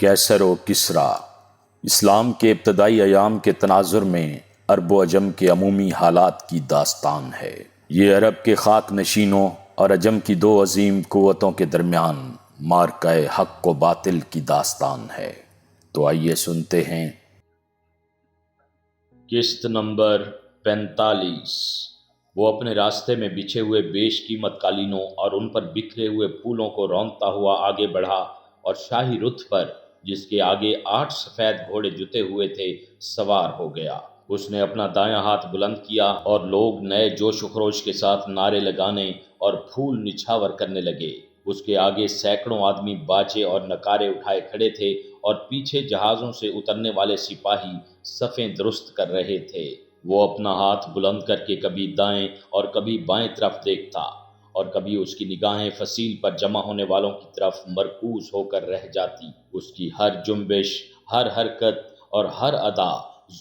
کیسر و کسریٰ اسلام کے ابتدائی ایام کے تناظر میں عرب و عجم کے عمومی حالات کی داستان ہے۔ یہ عرب کے خاک نشینوں اور عجم کی دو عظیم قوتوں کے درمیان معرکہ حق و باطل کی داستان ہے۔ تو آئیے سنتے ہیں۔ قسط نمبر 45۔ وہ اپنے راستے میں بچھے ہوئے بیش قیمت قالینوں اور ان پر بکھرے ہوئے پھولوں کو رونتا ہوا آگے بڑھا اور شاہی رتھ پر، جس کے آگے 8 سفید گھوڑے جتے ہوئے تھے، سوار ہو گیا۔ اس نے اپنا دایاں ہاتھ بلند کیا اور لوگ نئے جوش و خروش کے ساتھ نعرے لگانے اور پھول نچھاور کرنے لگے۔ اس کے آگے سینکڑوں آدمی باجے اور نکارے اٹھائے کھڑے تھے اور پیچھے جہازوں سے اترنے والے سپاہی صفیں درست کر رہے تھے۔ وہ اپنا ہاتھ بلند کر کے کبھی دائیں اور کبھی بائیں طرف دیکھتا، اور کبھی اس کی نگاہیں فصیل پر جمع ہونے والوں کی طرف مرکوز ہو کر رہ جاتی۔ اس کی ہر جنبش، ہر حرکت اور ہر ادا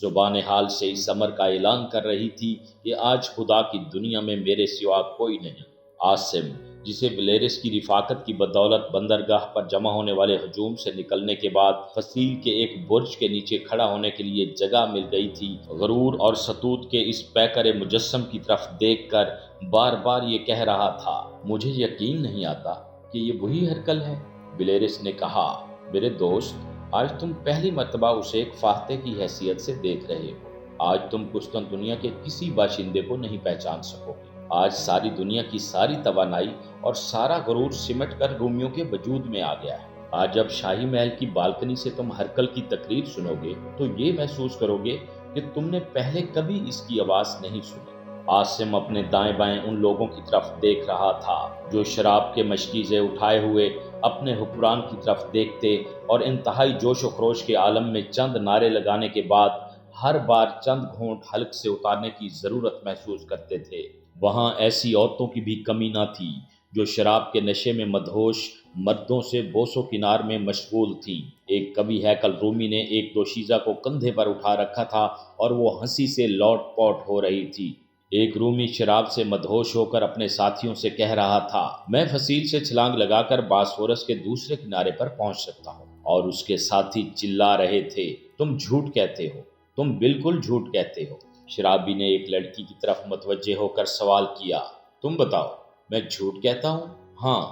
زبان حال سے اس امر کا اعلان کر رہی تھی کہ آج خدا کی دنیا میں میرے سوا کوئی نہیں۔ عاصم، جسے بلیرس کی رفاقت کی بدولت بندرگاہ پر جمع ہونے والے ہجوم سے نکلنے کے بعد فصیل کے ایک برج کے نیچے کھڑا ہونے کے لیے جگہ مل گئی تھی، غرور اور سطوت کے اس پیکر مجسم کی طرف دیکھ کر بار بار یہ کہہ رہا تھا، مجھے یقین نہیں آتا کہ یہ وہی ہرکل ہے۔ بلیرس نے کہا، میرے دوست، آج تم پہلی مرتبہ اسے ایک فاتح کی حیثیت سے دیکھ رہے ہو۔ آج تم قسطن دنیا کے کسی باشندے کو نہیں پہچان سکو گے۔ آج ساری دنیا کی ساری توانائی اور سارا غرور سمٹ کر رومیوں کے وجود میں آ گیا ہے۔ آج جب شاہی محل کی بالکنی سے تم ہرکل کی تقریر سنو گے تو یہ محسوس کرو گے کہ تم نے پہلے کبھی اس کی آواز نہیں سنی۔ عاصم اپنے دائیں بائیں ان لوگوں کی طرف دیکھ رہا تھا جو شراب کے مشکیزے اٹھائے ہوئے اپنے حکمران کی طرف دیکھتے اور انتہائی جوش و خروش کے عالم میں چند نعرے لگانے کے بعد ہر بار چند گھونٹ حلق سے اتارنے کی ضرورت محسوس کرتے تھے۔ وہاں ایسی عورتوں کی بھی کمی نہ تھی جو شراب کے نشے میں مدہوش مردوں سے بوس و کنار میں مشغول تھی۔ ایک کبھی ہیکل رومی نے ایک دوشیزہ کو کندھے پر اٹھا رکھا تھا اور وہ ہنسی سے لوٹ پوٹ ہو رہی تھی۔ ایک رومی شراب سے مدہوش ہو کر اپنے ساتھیوں سے کہہ رہا تھا، میں فصیل سے چھلانگ لگا کر باسفورس کے دوسرے کنارے پر پہنچ سکتا ہوں۔ اور اس کے ساتھی چلا رہے تھے، تم جھوٹ کہتے ہو، تم بالکل جھوٹ کہتے ہو۔ شرابی نے ایک لڑکی کی طرف متوجہ ہو کر سوال کیا، تم بتاؤ، میں جھوٹ کہتا ہوں؟ ہاں،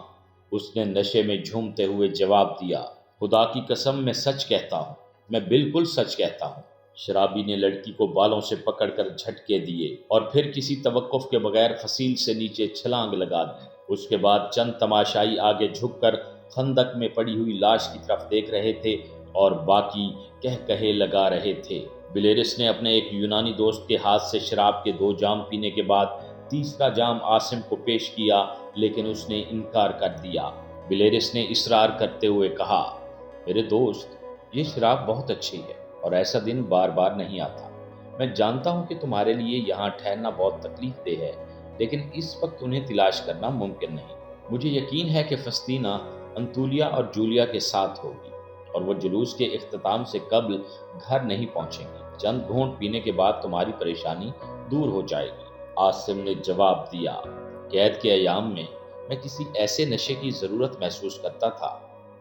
اس نے نشے میں جھومتے ہوئے جواب دیا، خدا کی قسم میں سچ کہتا ہوں، میں بالکل سچ کہتا ہوں۔ شرابی نے لڑکی کو بالوں سے پکڑ کر جھٹکے دیے اور پھر کسی توقف کے بغیر فصیل سے نیچے چھلانگ لگا دی۔ اس کے بعد چند تماشائی آگے جھک کر خندق میں پڑی ہوئی لاش کی طرف دیکھ رہے تھے اور باقی کہے لگا رہے تھے۔ بلیرس نے اپنے ایک یونانی دوست کے ہاتھ سے شراب کے 2 جام پینے کے بعد تیسرا جام عاصم کو پیش کیا، لیکن اس نے انکار کر دیا۔ بلیرس نے اصرار کرتے ہوئے کہا، میرے دوست، یہ شراب بہت اچھی ہے اور ایسا دن بار بار نہیں آتا۔ میں جانتا ہوں کہ تمہارے لیے یہاں ٹھہرنا بہت تکلیف دہ ہے، لیکن اس وقت انہیں تلاش کرنا ممکن نہیں۔ مجھے یقین ہے کہ فسطینہ انطولیا اور جولیا کے ساتھ ہوگی اور وہ جلوس کے اختتام سے قبل گھر نہیں پہنچیں گی۔ چند گھونٹ پینے کے بعد تمہاری پریشانی دور ہو جائے گی۔ عاصم نے جواب دیا، قید کے ایام میں کسی ایسے نشے کی ضرورت محسوس کرتا تھا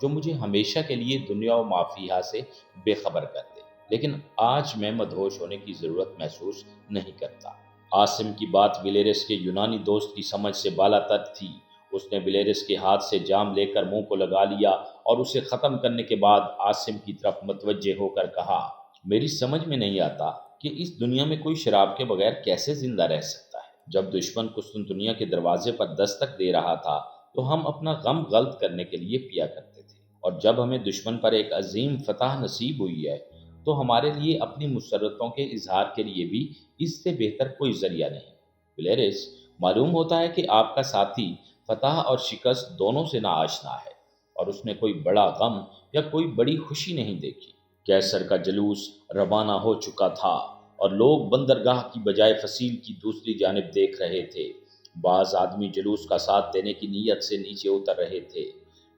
جو مجھے ہمیشہ کے لیے دنیا و ما فیہا سے بے خبر کر دے، لیکن آج میں مدہوش ہونے کی ضرورت محسوس نہیں کرتا۔ عاصم کی بات بلیرس کے یونانی دوست کی سمجھ سے بالا تر تھی۔ اس نے بلیرس کے ہاتھ سے جام لے کر منہ کو لگا لیا اور اسے ختم کرنے کے بعد عاصم کی طرف متوجہ ہو کر کہا، میری سمجھ میں نہیں آتا کہ اس دنیا میں کوئی شراب کے بغیر کیسے زندہ رہ سکتا ہے۔ جب دشمن قسطن دنیا کے دروازے پر دستک دے رہا تھا تو ہم اپنا غم غلط کرنے کے لیے پیا کرتے تھے، اور جب ہمیں دشمن پر ایک عظیم فتح نصیب ہوئی ہے تو ہمارے لیے اپنی مسرتوں کے اظہار کے لیے بھی اس سے بہتر کوئی ذریعہ نہیں۔ بلیرس، معلوم ہوتا ہے کہ آپ کا ساتھی فتح اور شکست دونوں سے ناآشنا ہے اور اس نے کوئی بڑا غم یا کوئی بڑی خوشی نہیں دیکھی۔ کیسر کا جلوس روانہ ہو چکا تھا اور لوگ بندرگاہ کی بجائے فصیل کی دوسری جانب دیکھ رہے تھے۔ بعض آدمی جلوس کا ساتھ دینے کی نیت سے نیچے اتر رہے تھے۔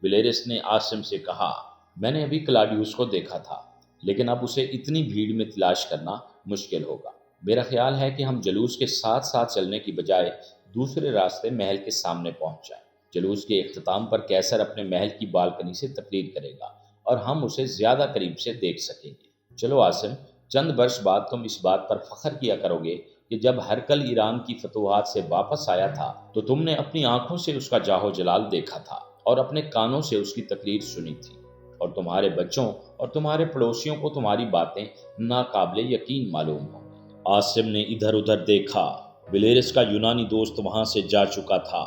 بلیرس نے عاصم سے کہا، میں نے ابھی کلاڈیوس کو دیکھا تھا، لیکن اب اسے اتنی بھیڑ میں تلاش کرنا مشکل ہوگا۔ میرا خیال ہے کہ ہم جلوس کے ساتھ ساتھ چلنے کی بجائے دوسرے راستے محل کے سامنے پہنچ جائیں۔ جلوس کے اختتام پر کیسر اپنے محل کی بالکنی سے تقریر کرے گا اور ہم اسے زیادہ قریب سے دیکھ سکیں گے۔ چلو عاصم، چند برس بعد تم اس بات پر فخر کیا کرو گے کہ جب ہرکل ایران کی فتوحات سے واپس آیا تھا تو تم نے اپنی آنکھوں سے اس کا جاہ و جلال دیکھا تھا اور اپنے کانوں سے اس کی تقریر سنی تھی، اور تمہارے بچوں اور تمہارے پڑوسیوں کو تمہاری باتیں ناقابل یقین معلوم ہوں۔ عاصم نے ادھر ادھر دیکھا۔ ولیرس کا یونانی دوست وہاں سے جا چکا تھا،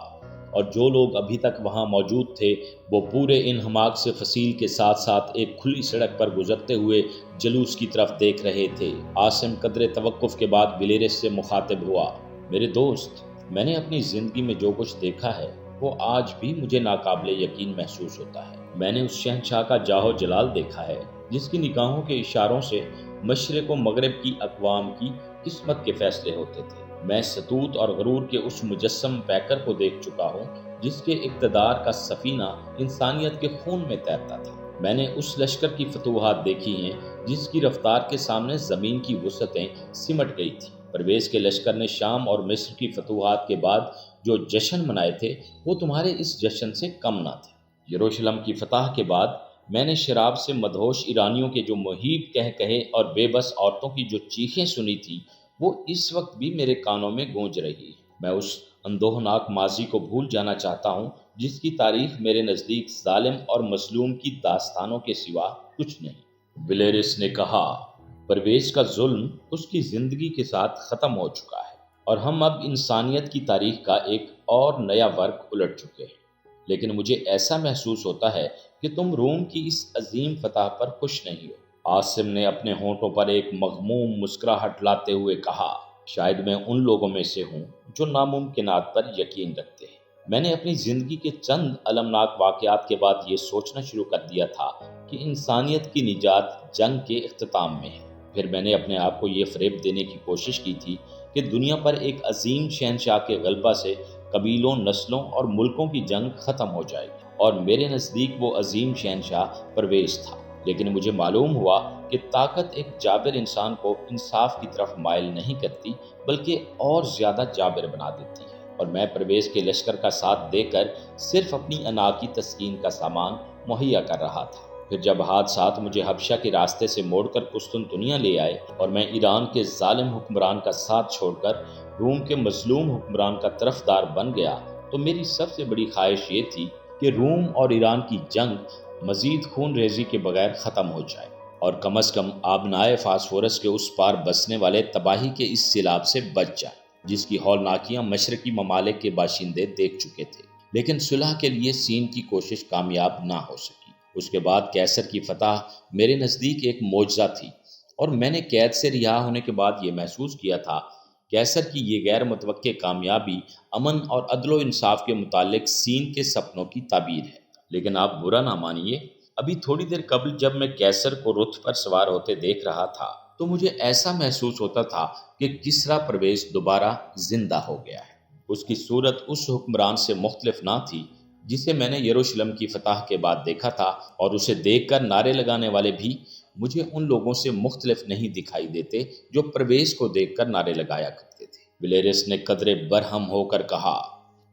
اور جو لوگ ابھی تک وہاں موجود تھے وہ پورے انہماک سے فصیل کے ساتھ ساتھ ایک کھلی سڑک پر گزرتے ہوئے جلوس کی طرف دیکھ رہے تھے۔ عاصم قدرے توقف کے بعد ولیرس سے مخاطب ہوا۔ میرے دوست، میں نے اپنی زندگی میں جو کچھ دیکھا ہے وہ آج بھی مجھے ناقابل یقین محسوس ہوتا ہے۔ میں نے اس شہنشاہ کا جاہ و جلال دیکھا ہے جس کی نگاہوں کے اشاروں سے مشرق و مغرب کی اقوام کی قسمت کے فیصلے ہوتے تھے۔ میں ستوت اور غرور کے اس مجسم پیکر کو دیکھ چکا ہوں جس کے اقتدار کا سفینہ انسانیت کے خون میں تیرتا تھا۔ میں نے اس لشکر کی فتوحات دیکھی ہیں جس کی رفتار کے سامنے زمین کی وسعتیں سمٹ گئی تھی۔ پرویز کے لشکر نے شام اور مصر کی فتوحات کے بعد جو جشن منائے تھے وہ تمہارے اس جشن سے کم نہ تھے۔ یروشلم کی فتح کے بعد میں نے شراب سے مدہوش ایرانیوں کے جو مہیب کہے اور بے بس عورتوں کی جو چیخیں سنی تھی وہ اس وقت بھی میرے کانوں میں گونج رہی ہے۔ میں اس اندوہناک ماضی کو بھول جانا چاہتا ہوں جس کی تاریخ میرے نزدیک ظالم اور مظلوم کی داستانوں کے سوا کچھ نہیں۔ ولیرس نے کہا، پرویز کا ظلم اس کی زندگی کے ساتھ ختم ہو چکا ہے اور ہم اب انسانیت کی تاریخ کا ایک اور نیا ورق الٹ چکے ہیں، لیکن مجھے ایسا محسوس ہوتا ہے کہ تم روم کی اس عظیم فتح پر خوش نہیں ہو۔ عاصم نے اپنے ہونٹوں پر ایک مغموم مسکراہٹ لاتے ہوئے کہا، شاید میں ان لوگوں میں سے ہوں جو ناممکنات پر یقین رکھتے ہیں۔ میں نے اپنی زندگی کے چند المناک واقعات کے بعد یہ سوچنا شروع کر دیا تھا کہ انسانیت کی نجات جنگ کے اختتام میں ہے۔ پھر میں نے اپنے آپ کو یہ فریب دینے کی کوشش کی تھی کہ دنیا پر ایک عظیم شہنشاہ کے غلبہ سے قبیلوں، نسلوں اور ملکوں کی جنگ ختم ہو جائے گی، اور میرے نزدیک وہ عظیم شہنشاہ پرویز تھا۔ لیکن مجھے معلوم ہوا کہ طاقت ایک جابر انسان کو انصاف کی طرف مائل نہیں کرتی بلکہ اور زیادہ جابر بنا دیتی ہے، اور میں پرویز کے لشکر کا ساتھ دے کر صرف اپنی انا کی تسکین کا سامان مہیا کر رہا تھا۔ پھر جب حادثات مجھے حبشہ کے راستے سے موڑ کر قسطنطنیہ لے آئے اور میں ایران کے ظالم حکمران کا ساتھ چھوڑ کر روم کے مظلوم حکمران کا طرفدار بن گیا تو میری سب سے بڑی خواہش یہ تھی کہ روم اور ایران کی جنگ مزید خون ریزی کے بغیر ختم ہو جائے اور کم از کم آبنائے فاسفورس کے اس پار بسنے والے تباہی کے اس سیلاب سے بچ جائے جس کی ہولناکیاں مشرقی ممالک کے باشندے دیکھ چکے تھے۔ لیکن صلح کے لیے سین کی کوشش کامیاب نہ ہو سکی۔ اس کے بعد قیصر کی فتح میرے نزدیک ایک معجزہ تھی، اور میں نے قید سے رہا ہونے کے بعد یہ محسوس کیا تھا قیصر کی یہ غیر متوقع کامیابی امن اور عدل و انصاف کے متعلق سین کے سپنوں کی تعبیر ہے۔ لیکن آپ برا نہ مانیے، ابھی تھوڑی دیر قبل جب میں قیصر کو رتھ پر سوار ہوتے دیکھ رہا تھا تو مجھے ایسا محسوس ہوتا تھا کہ کسریٰ پرویز دوبارہ زندہ ہو گیا ہے۔ اس کی صورت اس حکمران سے مختلف نہ تھی جسے میں نے یروشلم کی فتح کے بعد دیکھا تھا، اور اسے دیکھ کر نعرے لگانے والے بھی مجھے ان لوگوں سے مختلف نہیں دکھائی دیتے جو پرویز کو دیکھ کر نعرے لگایا کرتے تھے۔ ولیرس نے قدرے برہم ہو کر کہا،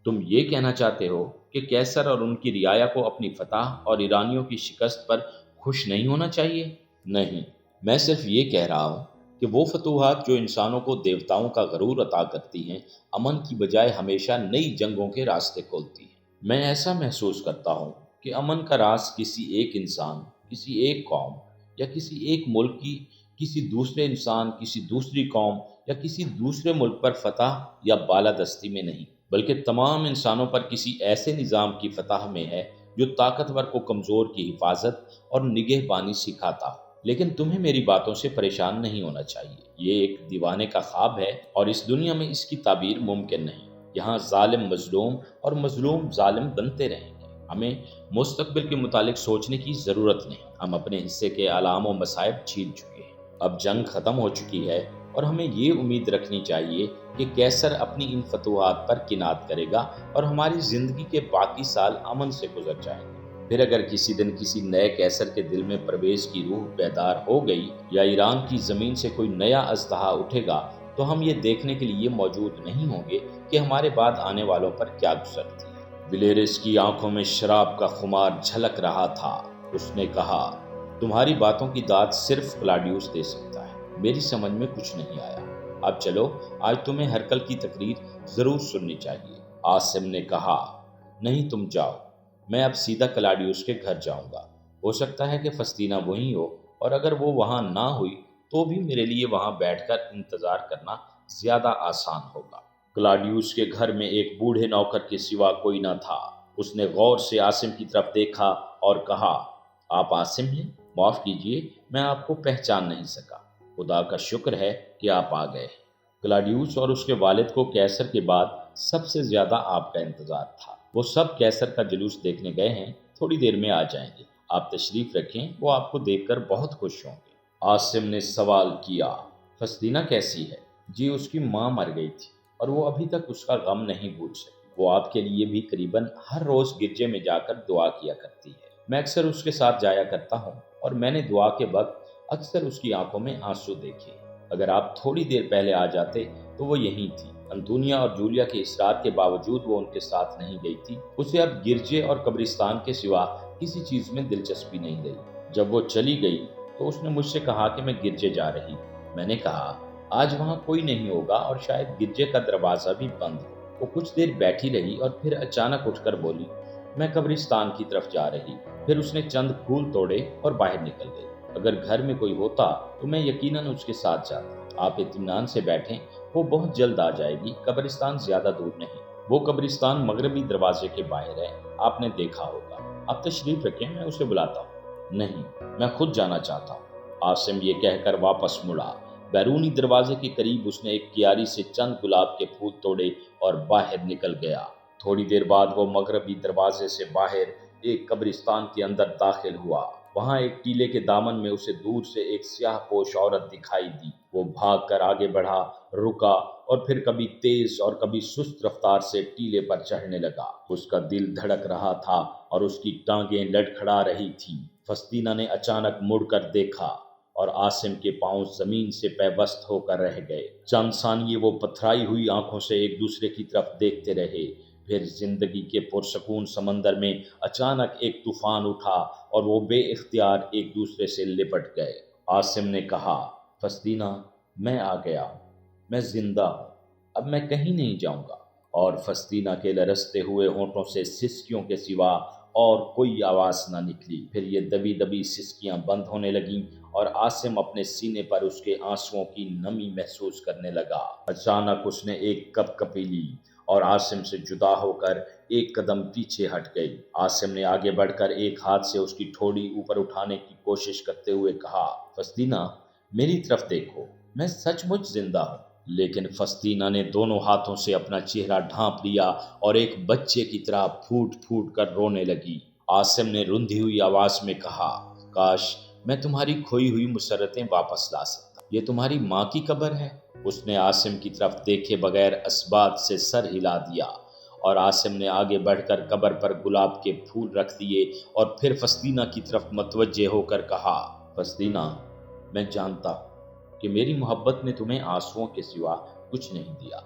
تم یہ کہنا چاہتے ہو کہ قیصر اور ان کی رعایا کو اپنی فتح اور ایرانیوں کی شکست پر خوش نہیں ہونا چاہیے؟ نہیں، میں صرف یہ کہہ رہا ہوں کہ وہ فتوحات جو انسانوں کو دیوتاؤں کا غرور عطا کرتی ہیں امن کی بجائے ہمیشہ نئی جنگوں کے راستے کھولتی ہیں۔ میں ایسا محسوس کرتا ہوں کہ امن کا راز کسی ایک انسان، کسی ایک قوم یا کسی ایک ملک کی کسی دوسرے انسان، کسی دوسری قوم یا کسی دوسرے ملک پر فتح یا بالادستی میں نہیں، بلکہ تمام انسانوں پر کسی ایسے نظام کی فتح میں ہے جو طاقتور کو کمزور کی حفاظت اور نگہبانی سکھاتا ہو۔ لیکن تمہیں میری باتوں سے پریشان نہیں ہونا چاہیے، یہ ایک دیوانے کا خواب ہے اور اس دنیا میں اس کی تعبیر ممکن نہیں۔ یہاں ظالم مظلوم اور مظلوم ظالم بنتے رہیں گے۔ ہمیں مستقبل کے متعلق سوچنے کی ضرورت نہیں، ہم اپنے حصے کے آلام و مصائب جھیل چکے ہیں۔ اب جنگ ختم ہو چکی ہے اور ہمیں یہ امید رکھنی چاہیے کہ قیصر اپنی ان فتوحات پر کنات کرے گا اور ہماری زندگی کے باقی سال امن سے گزر جائیں گے۔ پھر اگر کسی دن کسی نئے قیصر کے دل میں پرویز کی روح بیدار ہو گئی یا ایران کی زمین سے کوئی نیا اژدہا اٹھے گا تو ہم یہ دیکھنے کے لیے موجود نہیں ہوں گے کہ ہمارے بعد آنے والوں پر کیا گزرتی ہے۔ ولیرس کی آنکھوں میں شراب کا خمار جھلک رہا تھا۔ اس نے کہا، تمہاری باتوں کی داد صرف کلاڈیوس دے سکتا ہے، میری سمجھ میں کچھ نہیں آیا۔ اب چلو، آج تمہیں ہرکل کی تقریر ضرور سننی چاہیے۔ عاصم نے کہا، نہیں تم جاؤ، میں اب سیدھا کلاڈیوس کے گھر جاؤں گا۔ ہو سکتا ہے کہ فسطینہ وہیں ہو، اور اگر وہ وہاں نہ ہوئی تو بھی میرے لیے وہاں بیٹھ کر انتظار کرنا زیادہ آسان ہوگا۔ کلاڈیوس کے گھر میں ایک بوڑھے نوکر کے سوا کوئی نہ تھا۔ اس نے غور سے عاصم کی طرف دیکھا اور کہا، آپ عاصم ہیں؟ معاف کیجیے، میں آپ کو پہچان نہیں سکا۔ خدا کا شکر ہے کہ آپ آ گئے۔ کلاڈیوس اور اس کے والد کو قیصر کے بعد سب سے زیادہ آپ کا انتظار تھا۔ وہ سب قیصر کا جلوس دیکھنے گئے ہیں، تھوڑی دیر میں آ جائیں گے۔ آپ تشریف رکھیں، وہ آپ کو دیکھ کر بہت خوش ہوں گے۔ عاصم نے سوال کیا، فسطینہ کیسی ہے؟ جی، اس کی ماں مر گئی تھی اور وہ ابھی تک اس کا غم نہیں بھول سکی۔ وہ آپ کے لیے بھی قریباً ہر روز گرجے میں جا کر دعا کیا کرتی ہے۔ میں اکثر اس کے ساتھ جایا کرتا ہوں اور میں نے دعا کے وقت اکثر اس کی آنکھوں میں آنسو دیکھے۔ اگر آپ تھوڑی دیر پہلے آ جاتے تو وہ یہیں تھی۔ انطونیا اور جولیا کے اصرار کے باوجود وہ ان کے ساتھ نہیں گئی تھی۔ اسے اب گرجے اور قبرستان کے سوا کسی چیز میں دلچسپی نہیں رہی۔ جب وہ چلی گئی تو اس نے مجھ سے کہا کہ میں گرجے جا رہی ہوں۔ میں نے کہا، آج وہاں کوئی نہیں ہوگا اور شاید گرجے کا دروازہ بھی بند ہو۔ وہ کچھ دیر بیٹھی رہی اور پھر اچانک اٹھ کر بولی، میں قبرستان کی طرف جا رہی۔ پھر اس نے چند پھول توڑے اور باہر نکل گئی۔ اگر گھر میں کوئی ہوتا تو میں یقیناً اس کے ساتھ جاتا۔ آپ اطمینان سے بیٹھیں، وہ بہت جلد آ جائے گی۔ قبرستان زیادہ دور نہیں، وہ قبرستان مغربی دروازے کے باہر ہے، آپ نے دیکھا ہوگا۔ آپ تشریف رکھیں، میں اسے بلاتا ہوں۔ نہیں، میں خود جانا چاہتا ہوں۔ عاصم یہ کہہ کر واپس مڑا۔ بیرونی دروازے کے قریب اس نے ایک کیاری سے چند گلاب کے پھول توڑے اور باہر نکل گیا۔ تھوڑی دیر بعد وہ مغربی دروازے سے باہر ایک قبرستان کے اندر داخل ہوا۔ وہاں ایک ٹیلے کے دامن میں اسے دور سے ایک سیاہ پوش عورت دکھائی دی۔ وہ بھاگ کر آگے بڑھا، رکا اور پھر کبھی تیز اور کبھی سست رفتار سے ٹیلے پر چڑھنے لگا۔ اس کا دل دھڑک رہا تھا اور اس کی ٹانگیں لڑکھڑا رہی تھیں۔ فسطینہ نے اچانک مڑ کر دیکھا اور عاصم کے پاؤں زمین سے پیوست ہو کر رہ گئے۔ چند ثانیے وہ پتھرائی ہوئی آنکھوں سے ایک دوسرے کی طرف دیکھتے رہے۔ پھر زندگی کے پرسکون سمندر میں اچانک ایک طوفان اٹھا اور وہ بے اختیار ایک دوسرے سے لپٹ گئے۔ عاصم نے کہا، فسطینہ، میں آ گیا ہوں، میں زندہ ہوں، اب میں کہیں نہیں جاؤں گا۔ اور فسطینہ کے لرزتے ہوئے ہونٹوں سے سسکیوں کے سوا اور کوئی آواز نہ نکلی۔ پھر یہ دبی دبی سسکیاں بند ہونے لگیں اور عاصم اپنے سینے پر اس کے آنسوؤں کی نمی محسوس کرنے لگا۔ اچانک اس نے ایک کپکپی لی اور عاصم سے جدا ہو کر ایک قدم پیچھے ہٹ گئی۔ عاصم نے آگے بڑھ کر ایک ہاتھ سے اس کی ٹھوڑی اوپر اٹھانے کی کوشش کرتے ہوئے کہا، فسطینہ، میری طرف دیکھو، میں سچ مچ زندہ ہوں۔ لیکن فسطینہ نے دونوں ہاتھوں سے اپنا چہرہ ڈھانپ لیا اور ایک بچے کی طرح پھوٹ پھوٹ کر رونے لگی۔ عاصم نے رندھی ہوئی آواز میں کہا، کاش میں تمہاری کھوئی ہوئی مسرتیں واپس لا سکتا۔ یہ تمہاری ماں کی قبر ہے؟ اس نے عاصم کی طرف دیکھے بغیر اسبات سے سر ہلا دیا اور عاصم نے آگے بڑھ کر قبر پر گلاب کے پھول رکھ دیے اور پھر فسطینہ کی طرف متوجہ ہو کر کہا، فسطینہ، میں جانتا ہوں کہ میری محبت نے تمہیں آنسوؤں کے سوا کچھ نہیں دیا،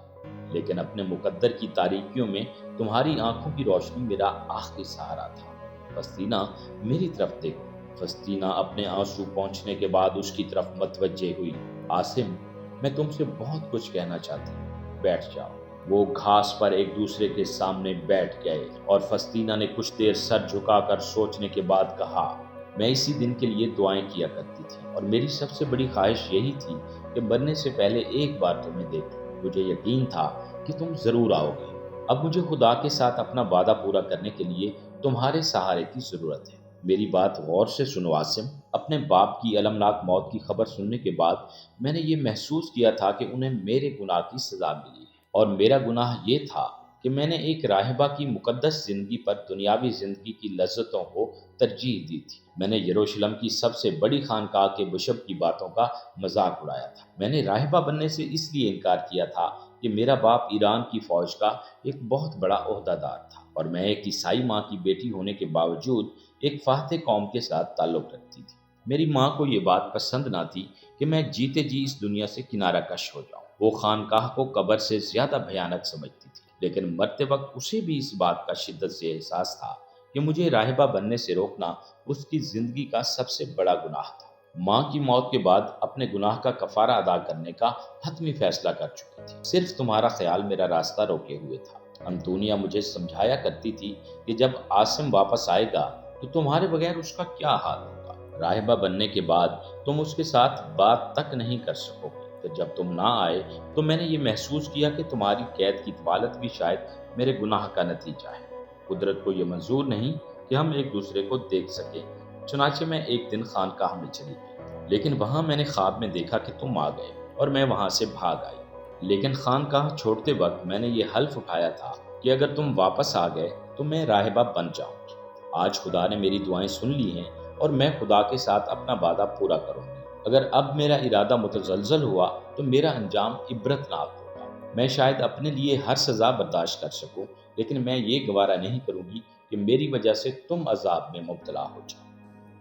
لیکن اپنے مقدر کی تاریکیوں میں تمہاری آنکھوں کی روشنی میرا آخری سہارا تھا۔ فسطینہ، میری طرف دیکھو۔ فسطینہ اپنے آنسو پہنچنے کے بعد اس کی طرف متوجہ ہوئی۔ عاصم، میں تم سے بہت کچھ کہنا چاہتی ہوں، بیٹھ جاؤ۔ وہ گھاس پر ایک دوسرے کے سامنے بیٹھ گئے اور فسطینہ نے کچھ دیر سر جھکا کر سوچنے کے بعد کہا، میں اسی دن کے لیے دعائیں کیا کرتی تھی اور میری سب سے بڑی خواہش یہی تھی کہ مرنے سے پہلے ایک بار تمہیں دیکھوں۔ مجھے یقین تھا کہ تم ضرور آؤ گے۔ اب مجھے خدا کے ساتھ اپنا وعدہ پورا کرنے کے لیے تمہارے سہارے کی ضرورت ہے۔ میری بات غور سے سنو عاصم۔ اپنے باپ کی المناک موت کی خبر سننے کے بعد میں نے یہ محسوس کیا تھا کہ انہیں میرے گناہ کی سزا ملی ہے، اور میرا گناہ یہ تھا کہ میں نے ایک راہبہ کی مقدس زندگی پر دنیاوی زندگی کی لذتوں کو ترجیح دی تھی۔ میں نے یروشلم کی سب سے بڑی خانقاہ کے بشپ کی باتوں کا مذاق اڑایا تھا۔ میں نے راہبہ بننے سے اس لیے انکار کیا تھا کہ میرا باپ ایران کی فوج کا ایک بہت بڑا عہدہ دار تھا اور میں ایک عیسائی ماں کی بیٹی ہونے کے باوجود ایک فاتح قوم کے ساتھ تعلق رکھتی تھی۔ میری ماں کو یہ بات پسند نہ تھی کہ میں جیتے جی اس دنیا سے کنارہ کش ہو جاؤں۔ وہ خانقاہ کو قبر سے زیادہ بھیانک سمجھتی تھی، لیکن مرتے وقت اسے بھی اس بات کا شدت سے احساس تھا کہ مجھے راہبہ بننے سے روکنا اس کی زندگی کا سب سے بڑا گناہ تھا۔ ماں کی موت کے بعد اپنے گناہ کا کفارہ ادا کرنے کا حتمی فیصلہ کر چکی تھی۔ صرف تمہارا خیال میرا راستہ روکے ہوئے تھا۔ انطونیا مجھے سمجھایا کرتی تھی کہ جب عاصم واپس آئے گا تو تمہارے بغیر اس کا کیا حال ہوگا۔ راہبہ بننے کے بعد تم اس کے ساتھ بات تک نہیں کر سکو گے۔ تو جب تم نہ آئے تو میں نے یہ محسوس کیا کہ تمہاری قید کی طوالت بھی شاید میرے گناہ کا نتیجہ ہے۔ قدرت کو یہ منظور نہیں کہ ہم ایک دوسرے کو دیکھ سکیں، چنانچہ میں ایک دن خانقاہ میں چلی گئی، لیکن وہاں میں نے خواب میں دیکھا کہ تم آ گئے اور میں وہاں سے بھاگ آئی۔ لیکن خانقاہ چھوڑتے وقت میں نے یہ حلف اٹھایا تھا کہ اگر تم واپس آ گئے تو میں راہبہ بن جاؤں گی۔ آج خدا نے میری دعائیں سن لی ہیں اور میں خدا کے ساتھ اپنا وعدہ پورا کروں گی۔ اگر اب میرا ارادہ متزلزل ہوا تو میرا انجام عبرتناک ہوگا۔ میں شاید اپنے لیے ہر سزا برداشت کر سکوں، لیکن میں یہ گوارہ نہیں کروں گی کہ میری وجہ سے تم عذاب میں مبتلا ہو جاؤ۔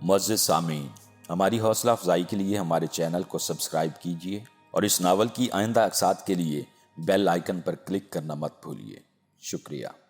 معزز سامعین، ہماری حوصلہ افزائی کے لیے ہمارے چینل کو سبسکرائب کیجیے اور اس ناول کی آئندہ اقساط کے لیے بیل آئیکن پر کلک کرنا مت بھولیے۔ شکریہ۔